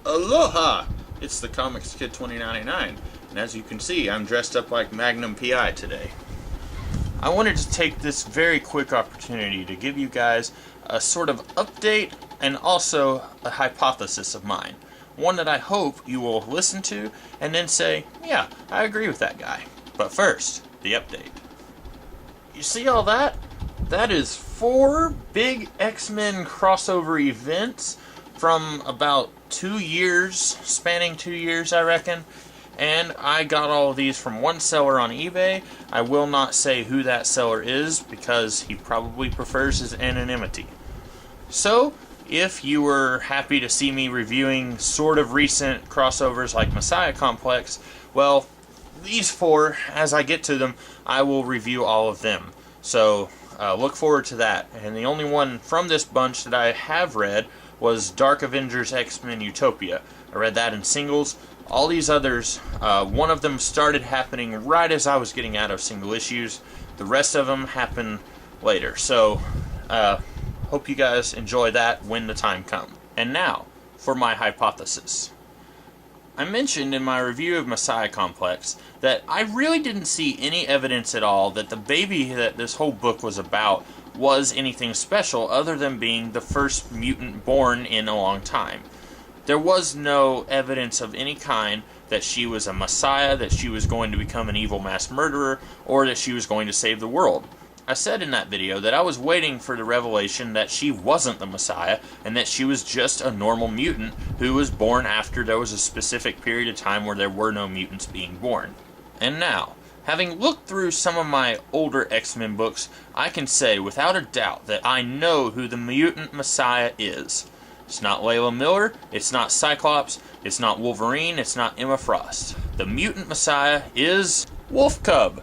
Aloha! It's the Comics Kid 2099, and as you can see, I'm dressed up like Magnum PI today. I wanted to take this very quick opportunity to give you guys a sort of update and also a hypothesis of mine. One that I hope you will listen to and then say, yeah, I agree with that guy. But first, the update. You see all that? That is 4 big X-Men crossover events from about 2 years, spanning 2 years, I reckon. And I got all of these from one seller on eBay. I will not say who that seller is because he probably prefers his anonymity. So, if you were happy to see me reviewing sort of recent crossovers like Messiah Complex, well, these 4, as I get to them, I will review all of them. So, look forward to that. And the only one from this bunch that I have read was Dark Avengers X-Men Utopia. I read that in singles. All these others, one of them started happening right as I was getting out of single issues. The rest of them happen later. So, hope you guys enjoy that when the time comes. And now, for my hypothesis. I mentioned in my review of Messiah Complex that I really didn't see any evidence at all that the baby that this whole book was about was anything special other than being the first mutant born in a long time. There was no evidence of any kind that she was a messiah, that she was going to become an evil mass murderer, or that she was going to save the world. I said in that video that I was waiting for the revelation that she wasn't the Messiah, and that she was just a normal mutant who was born after there was a specific period of time where there were no mutants being born. And now, having looked through some of my older X-Men books, I can say without a doubt that I know who the mutant Messiah is. It's not Layla Miller, it's not Cyclops, it's not Wolverine, it's not Emma Frost. The mutant Messiah is Wolf Cub.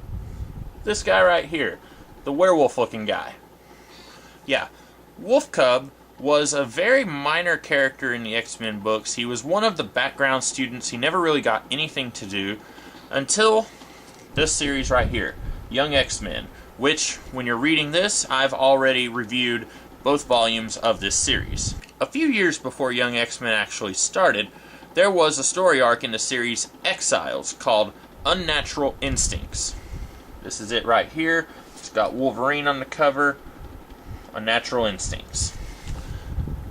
This guy right here. The werewolf-looking guy. Yeah, Wolf Cub was a very minor character in the X-Men books. He was one of the background students. He never really got anything to do until this series right here, Young X-Men, which, when you're reading this, I've already reviewed both volumes of this series. A few years before Young X-Men actually started, there was a story arc in the series Exiles called Unnatural Instincts. This is it right here. It's got Wolverine on the cover, Unnatural Instincts.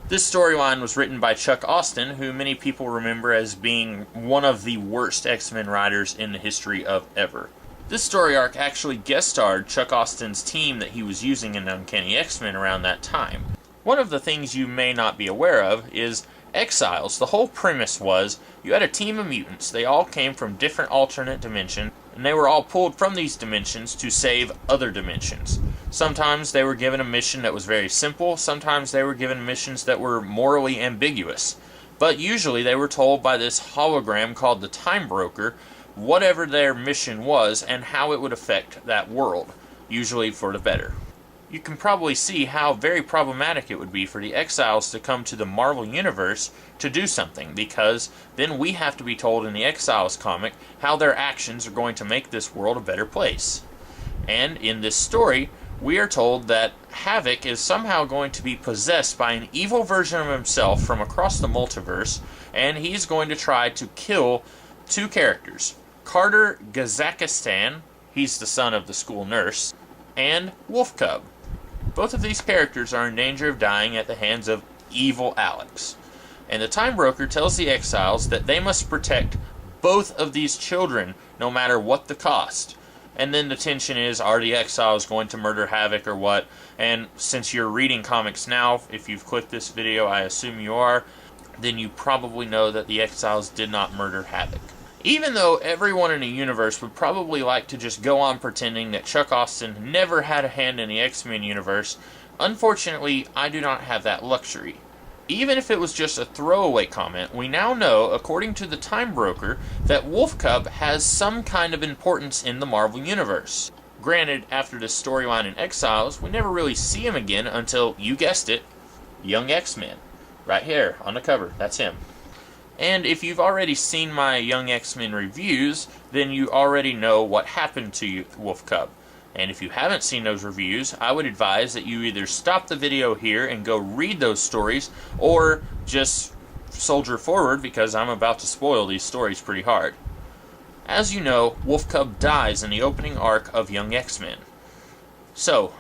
This storyline was written by Chuck Austen, who many people remember as being one of the worst X-Men writers in the history of ever. This story arc actually guest starred Chuck Austen's team that he was using in Uncanny X-Men around that time. One of the things you may not be aware of is Exiles. The whole premise was you had a team of mutants. They all came from different alternate dimensions, and they were all pulled from these dimensions to save other dimensions. Sometimes they were given a mission that was very simple, sometimes they were given missions that were morally ambiguous. But usually they were told by this hologram called the Time Broker whatever their mission was and how it would affect that world, usually for the better. You can probably see how very problematic it would be for the Exiles to come to the Marvel Universe to do something, because then we have to be told in the Exiles comic how their actions are going to make this world a better place. And in this story, we are told that Havoc is somehow going to be possessed by an evil version of himself from across the multiverse, and he's going to try to kill 2 characters. Carter Gazakistan, he's the son of the school nurse, and Wolf Cub. Both of these characters are in danger of dying at the hands of evil Alex. And the Time Broker tells the Exiles that they must protect both of these children, no matter what the cost. And then the tension is, are the Exiles going to murder Havoc or what? And since you're reading comics now, if you've clicked this video, I assume you are, then you probably know that the Exiles did not murder Havoc. Even though everyone in the universe would probably like to just go on pretending that Chuck Austen never had a hand in the X-Men universe, unfortunately, I do not have that luxury. Even if it was just a throwaway comment, we now know, according to the Time Broker, that Wolf Cub has some kind of importance in the Marvel Universe. Granted, after this storyline in Exiles, we never really see him again until, you guessed it, Young X-Men. Right here, on the cover, that's him. And if you've already seen my Young X-Men reviews, then you already know what happened to Wolf Cub. And if you haven't seen those reviews, I would advise that you either stop the video here and go read those stories, or just soldier forward because I'm about to spoil these stories pretty hard. As you know, Wolf Cub dies in the opening arc of Young X-Men. So,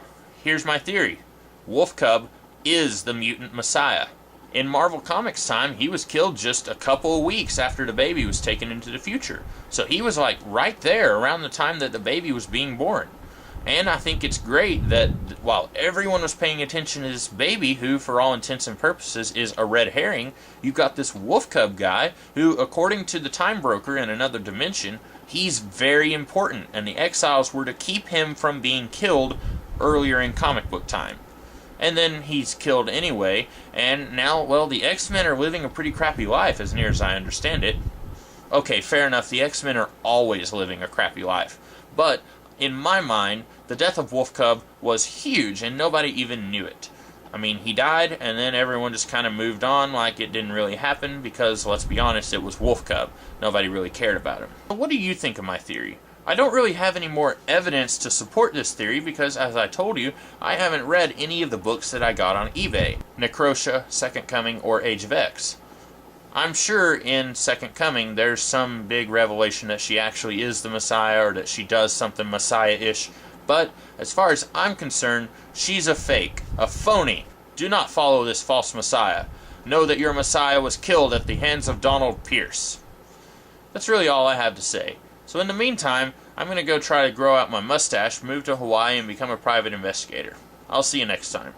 here's my theory. Wolf Cub is the mutant messiah. In Marvel Comics time, he was killed just a couple of weeks after the baby was taken into the future. So he was like right there around the time that the baby was being born. And I think it's great that while everyone was paying attention to this baby, who for all intents and purposes is a red herring, you've got this Wolf Cub guy who, according to the Time Broker in another dimension, he's very important, and the Exiles were to keep him from being killed earlier in comic book time. And then he's killed anyway, and now, well, the X-Men are living a pretty crappy life, as near as I understand it. Okay, fair enough, the X-Men are always living a crappy life. But, in my mind, the death of Wolf Cub was huge, and nobody even knew it. I mean, he died, and then everyone just kind of moved on like it didn't really happen, because, let's be honest, it was Wolf Cub. Nobody really cared about him. What do you think of my theory? I don't really have any more evidence to support this theory because, as I told you, I haven't read any of the books that I got on eBay. Necrosha, Second Coming, or Age of X. I'm sure in Second Coming there's some big revelation that she actually is the Messiah or that she does something Messiah-ish, but as far as I'm concerned, she's a fake, a phony. Do not follow this false Messiah. Know that your Messiah was killed at the hands of Donald Pierce. That's really all I have to say. So in the meantime, I'm going to go try to grow out my mustache, move to Hawaii, and become a private investigator. I'll see you next time.